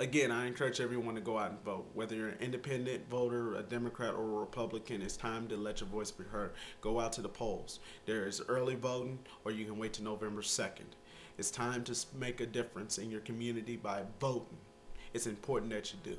Again, I encourage everyone to go out and vote. Whether you're an independent voter, a Democrat, or a Republican, it's time to let your voice be heard. Go out to the polls. There is early voting, or you can wait to November 2nd. It's time to make a difference in your community by voting. It's important that you do.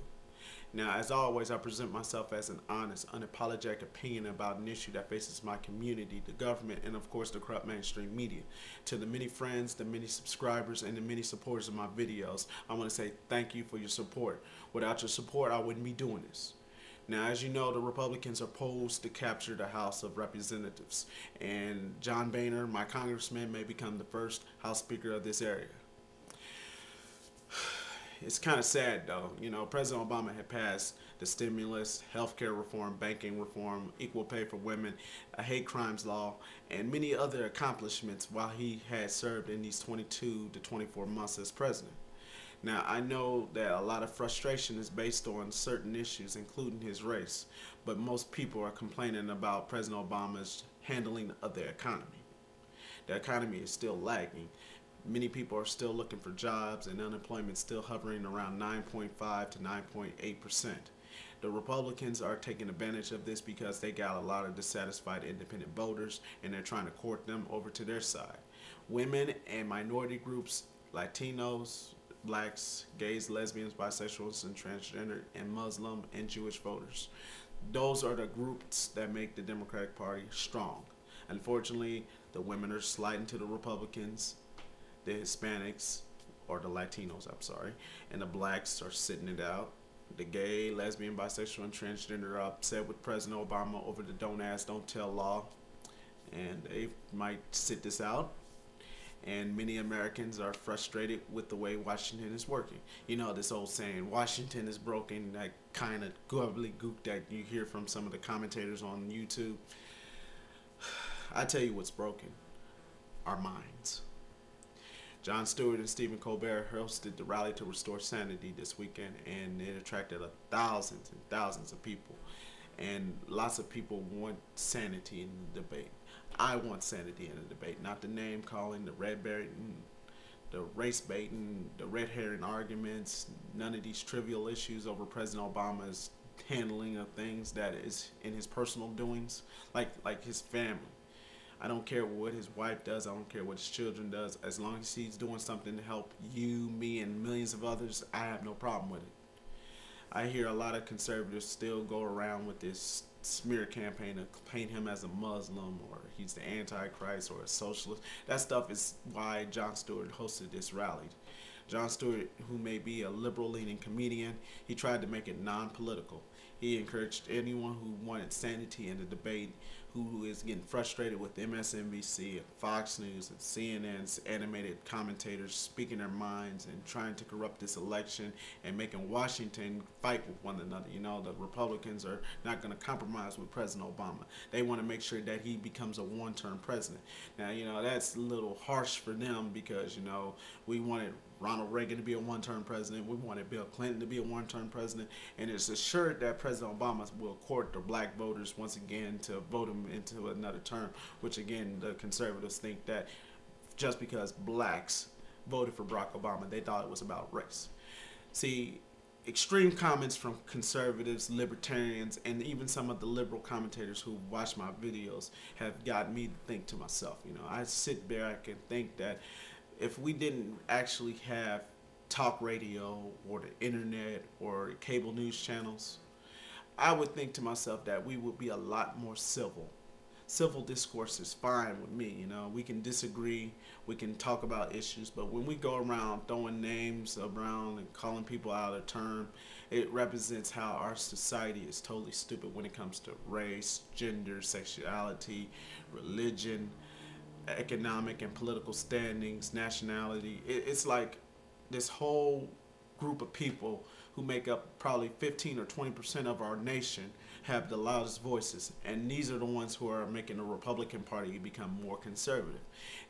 Now, as always, I present myself as an honest, unapologetic opinion about an issue that faces my community, the government, and of course the corrupt mainstream media. To the many friends, the many subscribers, and the many supporters of my videos, I want to say thank you for your support. Without your support, I wouldn't be doing this. Now, as you know, the Republicans are poised to capture the House of Representatives, and John Boehner, my congressman, may become the first House Speaker of this area. It's kind of sad though. You know, President Obama had passed the stimulus, healthcare reform, banking reform, equal pay for women, a hate crimes law, and many other accomplishments while he had served in these 22 to 24 months as president. Now, I know that a lot of frustration is based on certain issues, including his race, but most people are complaining about President Obama's handling of the economy. The economy is still lagging. Many people are still looking for jobs, and unemployment is still hovering around 9.5 to 9.8%. The Republicans are taking advantage of this because they got a lot of dissatisfied independent voters, and they're trying to court them over to their side. Women and minority groups, Latinos, blacks, gays, lesbians, bisexuals, and transgender, and Muslim and Jewish voters. Those are the groups that make the Democratic Party strong. Unfortunately, the women are sliding to the Republicans. The Hispanics, or the Latinos, I'm sorry, and the blacks are sitting it out. The gay, lesbian, bisexual, and transgender are upset with President Obama over the don't ask, don't tell law, and they might sit this out. And many Americans are frustrated with the way Washington is working. You know, this old saying, Washington is broken, that kind of gobbledygook that you hear from some of the commentators on YouTube. I tell you what's broken, our minds. John Stewart and Stephen Colbert hosted the Rally to Restore Sanity this weekend, and it attracted thousands and thousands of people. And lots of people want sanity in the debate. I want sanity in the debate, not the name calling, the red baiting, the race baiting, the red herring arguments, none of these trivial issues over President Obama's handling of things that is in his personal doings, like his family. I don't care what his wife does. I don't care what his children does. As long as he's doing something to help you, me, and millions of others, I have no problem with it. I hear a lot of conservatives still go around with this smear campaign to paint him as a Muslim, or he's the Antichrist, or a socialist. That stuff is why Jon Stewart hosted this rally. Jon Stewart, who may be a liberal-leaning comedian, he tried to make it non-political. He encouraged anyone who wanted sanity in the debate, who is getting frustrated with MSNBC and Fox News and CNN's animated commentators speaking their minds and trying to corrupt this election and making Washington fight with one another. You know, the Republicans are not going to compromise with President Obama. They want to make sure that he becomes a one-term president. Now, you know, that's a little harsh for them because, you know, we wanted Ronald Reagan to be a one-term president. We wanted Bill Clinton to be a one-term president. And it's assured that President Obama will court the black voters once again to vote him into another term, which again, the conservatives think that just because blacks voted for Barack Obama, they thought it was about race. See, extreme comments from conservatives, libertarians, and even some of the liberal commentators who watch my videos have gotten me to think to myself, you know, I sit back and think that if we didn't actually have talk radio or the internet or cable news channels, I would think to myself that we would be a lot more civil. Civil discourse is fine with me, you know. We can disagree, we can talk about issues, but when we go around throwing names around and calling people out of turn, it represents how our society is totally stupid when it comes to race, gender, sexuality, religion, economic and political standings, nationality. It's like this whole group of people who make up probably 15 or 20% of our nation have the loudest voices, and these are the ones who are making the Republican Party become more conservative.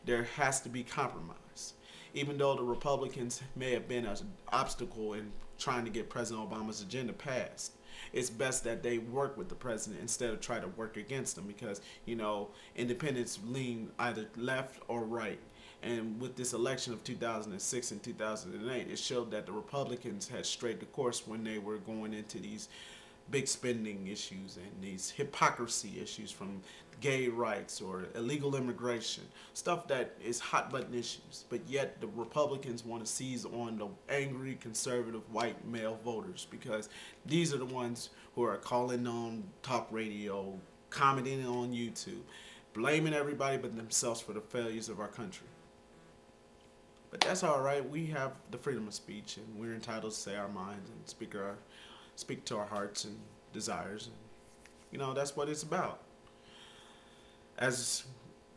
There has to be compromise. Even though the Republicans may have been an obstacle in trying to get President Obama's agenda passed, it's best that they work with the president instead of try to work against him, because, you know, independents lean either left or right. And with this election of 2006 and 2008, it showed that the Republicans had strayed the course when they were going into these big spending issues and these hypocrisy issues, from gay rights or illegal immigration, stuff that is hot button issues. But yet the Republicans want to seize on the angry conservative white male voters, because these are the ones who are calling on talk radio, commenting on YouTube, blaming everybody but themselves for the failures of our country. But that's all right. We have the freedom of speech, and we're entitled to say our minds and speak to our hearts and desires. And, you know, that's what it's about. As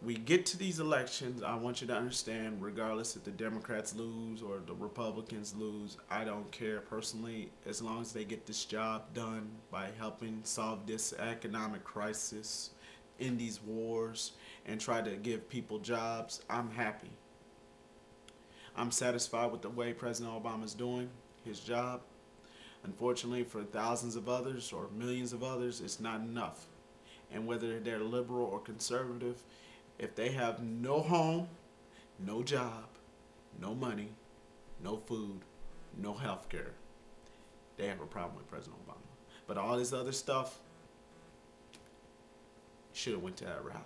we get to these elections, I want you to understand, regardless if the Democrats lose or the Republicans lose, I don't care personally, as long as they get this job done by helping solve this economic crisis, end these wars, and try to give people jobs. I'm happy. I'm satisfied with the way President Obama is doing his job. Unfortunately, for thousands of others or millions of others, it's not enough. And whether they're liberal or conservative, if they have no home, no job, no money, no food, no health care, they have a problem with President Obama. But all this other stuff, should have went to that rally.